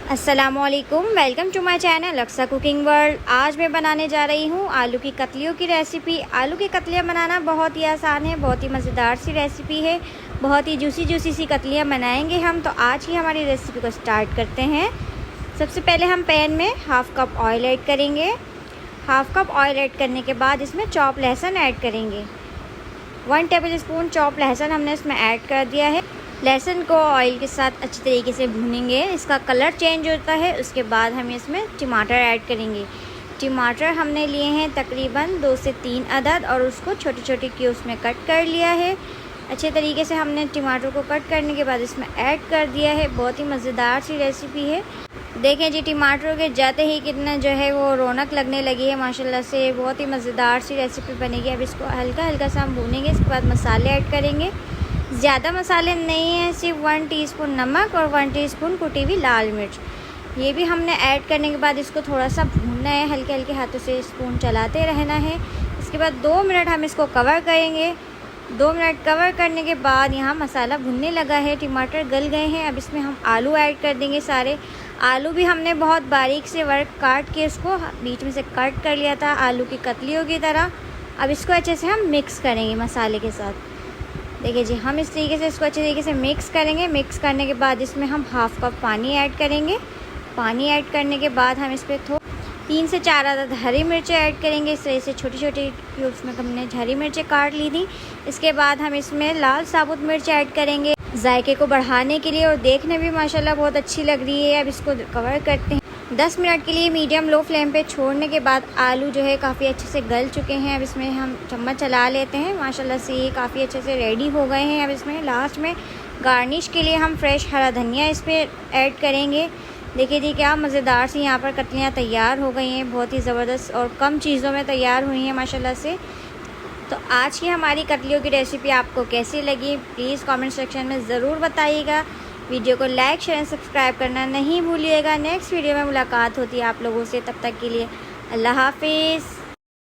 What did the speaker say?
अस्सलामुअलैकुम, welcome to my channel Aqsa cooking world. आज मैं बनाने जा रही हूँ आलू की कतलियों की रेसिपी। आलू की कतलियाँ बनाना बहुत ही आसान है, बहुत ही मज़ेदार सी रेसिपी है। बहुत ही जूसी सी कतलियाँ बनाएंगे हम। तो आज ही हमारी रेसिपी को स्टार्ट करते हैं। सबसे पहले हम पैन में हाफ़ कप ऑयल ऐड करेंगे। हाफ़ कप ऑयल ऐड करने के बाद इसमें चॉप लहसुन ऐड करेंगे। 1 टेबल स्पून चॉप लहसुन हमने इसमें ऐड कर दिया है। लहसुन को ऑयल के साथ अच्छी तरीके से भूनेंगे, इसका कलर चेंज होता है। उसके बाद हम इसमें टमाटर ऐड करेंगे। टमाटर हमने लिए हैं तकरीबन 2 से 3 अदद और उसको छोटे छोटे क्यूब्स में कट कर लिया है। अच्छे तरीके से हमने टमाटर को कट करने के बाद इसमें ऐड कर दिया है। बहुत ही मज़ेदार सी रेसिपी है। देखें जी, टमाटर के जाते ही कितना जो है वो रौनक लगने लगी है माशाल्लाह से। बहुत ही मज़ेदार सी रेसिपी बनेगी। अब इसको हल्का हल्का सा हम भूनेंगे। इसके बाद मसाले ऐड करेंगे। ज़्यादा मसाले नहीं हैं, सिर्फ 1 टीस्पून नमक और 1 टीस्पून कुटी हुई लाल मिर्च। ये भी हमने ऐड करने के बाद इसको थोड़ा सा भूनना है। हल्के हल्के हाथों से स्पून चलाते रहना है। इसके बाद 2 मिनट हम इसको कवर करेंगे। 2 मिनट कवर करने के बाद यहाँ मसाला भुनने लगा है, टमाटर गल गए हैं। अब इसमें हम आलू ऐड कर देंगे सारे। आलू भी हमने बहुत बारीक से वर्क काट के उसको बीच में से कट कर लिया था, आलू की कतलियों की तरह। अब इसको अच्छे से हम मिक्स करेंगे मसाले के साथ। देखिए जी, हम इस तरीके से इसको अच्छे तरीके से मिक्स करेंगे। मिक्स करने के बाद इसमें हम हाफ़ कप पानी ऐड करेंगे। पानी ऐड करने के बाद हम इस पर 3 से 4 अदद हरी मिर्चें ऐड करेंगे। इस तरह से छोटी छोटी क्यूब्स में हमने हरी मिर्चें काट ली थी। इसके बाद हम इसमें लाल साबुत मिर्च ऐड करेंगे जायके को बढ़ाने के लिए, और देखने भी माशाल्लाह बहुत अच्छी लग रही है। अब इसको कवर करते हैं 10 मिनट के लिए मीडियम लो फ्लेम पे छोड़ने के बाद आलू जो है काफ़ी अच्छे से गल चुके हैं। अब इसमें हम चम्मच चला लेते हैं। माशाल्लाह से ये काफ़ी अच्छे से रेडी हो गए हैं। अब इसमें लास्ट में गार्निश के लिए हम फ्रेश हरा धनिया इस पर ऐड करेंगे। देखिए जी, क्या मज़ेदार सी यहाँ पर कतलियाँ तैयार हो गई हैं। बहुत ही ज़बरदस्त और कम चीज़ों में तैयार हुई हैं माशाल्लाह से। तो आज की हमारी कतलियों की रेसिपी आपको कैसी लगी, प्लीज़ कमेंट सेक्शन में ज़रूर बताइएगा। वीडियो को लाइक शेयर एंड सब्सक्राइब करना नहीं भूलिएगा। नेक्स्ट वीडियो में मुलाकात होती है आप लोगों से। तब तक के लिए अल्लाह हाफिज़।